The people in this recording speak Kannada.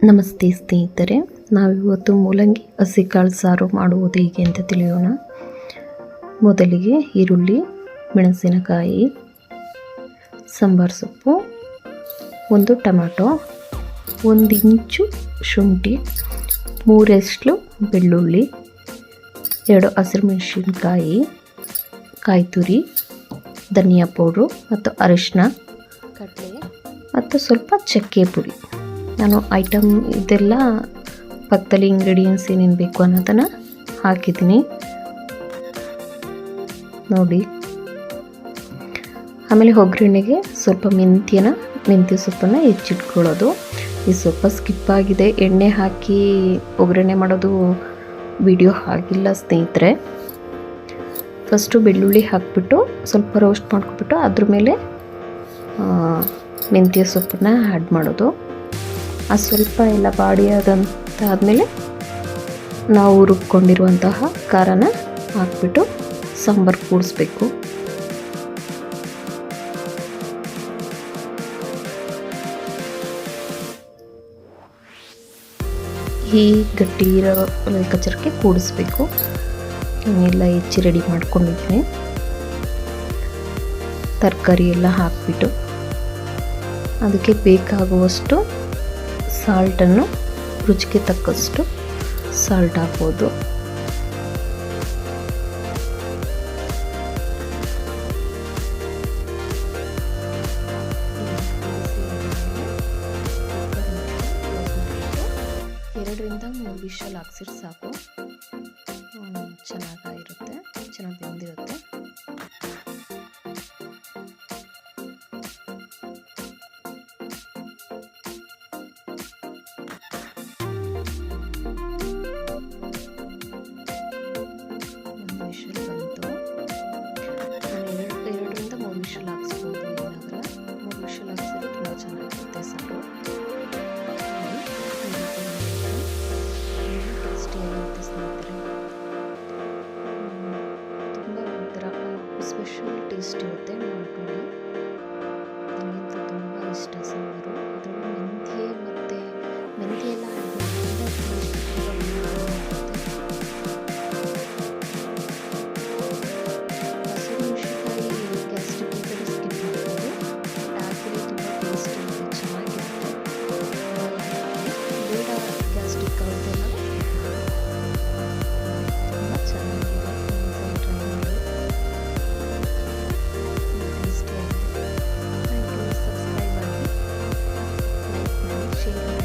ನಮಸ್ತೆ ಸ್ನೇಹಿತರೆ, ನಾವಿವತ್ತು ಮೂಲಂಗಿ ಹಸಿಕಾಳು ಸಾರು ಮಾಡುವುದು ಹೇಗೆ ಅಂತ ತಿಳಿಯೋಣ. ಮೊದಲಿಗೆ ಈರುಳ್ಳಿ, ಮೆಣಸಿನಕಾಯಿ, ಸಾಂಬಾರು ಸೊಪ್ಪು, ಒಂದು ಟೊಮ್ಯಾಟೊ, 1 ಇಂಚು ಶುಂಠಿ, 3 ಎಸ್ಳು ಬೆಳ್ಳುಳ್ಳಿ, 2 ಹಸಿರುಮೆಣಸಿನಕಾಯಿ, ಕಾಯಿ ತುರಿ, ಧನಿಯಾ ಪೌಡ್ರು ಮತ್ತು ಅರಿಶಿನ, ಕಡಲೆ ಮತ್ತು ಸ್ವಲ್ಪ ಚಕ್ಕೆ ಪುಡಿ. ನಾನು ಇದೆಲ್ಲ ಪಕ್ಕದಲ್ಲಿ ಇಂಗ್ರೀಡಿಯೆಂಟ್ಸ್ ಏನೇನು ಬೇಕು ಅನ್ನೋದನ್ನು ಹಾಕಿದ್ದೀನಿ ನೋಡಿ. ಆಮೇಲೆ ಒಗ್ಗರಣೆಗೆ ಸ್ವಲ್ಪ ಮೆಂತ್ಯ ಸೊಪ್ಪನ್ನು ಹೆಚ್ಚಿಟ್ಕೊಳ್ಳೋದು. ಈ ಸ್ವಲ್ಪ ಸ್ಕಿಪ್ ಆಗಿದೆ, ಎಣ್ಣೆ ಹಾಕಿ ಒಗ್ಗರಣೆ ಮಾಡೋದು ವಿಡಿಯೋ ಆಗಿಲ್ಲ ಸ್ನೇಹಿತರೆ. ಫಸ್ಟು ಬೆಳ್ಳುಳ್ಳಿ ಹಾಕಿಬಿಟ್ಟು ಸ್ವಲ್ಪ ರೋಸ್ಟ್ ಮಾಡ್ಕೊಬಿಟ್ಟು ಅದ್ರ ಮೇಲೆ ಮೆಂತ್ಯ ಸೊಪ್ಪನ್ನು ಆ್ಯಡ್ ಮಾಡೋದು. ಅದು ಸ್ವಲ್ಪ ಎಲ್ಲ ಬಾಡಿ ಆದಮೇಲೆ ನಾವು ರುಬ್ಕೊಂಡಿರುವಂತಹ ಖಾರನ ಹಾಕ್ಬಿಟ್ಟು ಸಾಂಬಾರು ಕೂಡಿಸ್ಬೇಕು. ಈ ಗಟ್ಟಿ ಇರೋ ಲೆಕ್ಕಾಚಾರಕ್ಕೆ ಕೂಡಿಸ್ಬೇಕು. ಎಲ್ಲ ಹೆಚ್ಚಿ ರೆಡಿ ಮಾಡ್ಕೊಂಡಿದ್ದೀನಿ. ತರಕಾರಿ ಎಲ್ಲ ಹಾಕ್ಬಿಟ್ಟು ಅದಕ್ಕೆ ಬೇಕಾಗುವಷ್ಟು ಸಾಲ್ಟನ್ನು, ರುಚಿಗೆ ತಕ್ಕಷ್ಟು ಸಾಲ್ಟ್ ಹಾಕ್ಬೋದು. ಎರಡರಿಂದ 3 ವಿಷಲ್ ಹಾಕ್ಸಿದ್ರೆ ಸಾಕು. ಚೆನ್ನಾಗಿರುತ್ತೆ, ಚೆನ್ನಾಗಿ ಬೆಂದಿರುತ್ತೆ. ಎರಡರಿಂದ 3 ವಿಷಲ್ ಹಾಕ್ಸ್ಬೋದು, ಏನಾಗಲ್ಲ. 3 ವಿಷಲ್ ಹಾಕ್ಸಿದ್ರೆ ತುಂಬ ಚೆನ್ನಾಗಿರುತ್ತೆ ಸಾರು. ಟೇಸ್ಟಿಯಾಗಿರುತ್ತೆ ಸ್ನೇಹಿತರೆ. ತುಂಬ ಒಂಥರ ಸ್ಪೆಷಲ್ ಟೇಸ್ಟ್ ಇರುತ್ತೆ, ಮಾಡ್ಕೊಳ್ಳಿ. ನನಗಂತೂ ತುಂಬ ಇಷ್ಟ ಸಾಂಬಾರು. ಅದರಲ್ಲೂ ಮೆಂತ್ಯ ಎಲ್ಲ ಶೇರ್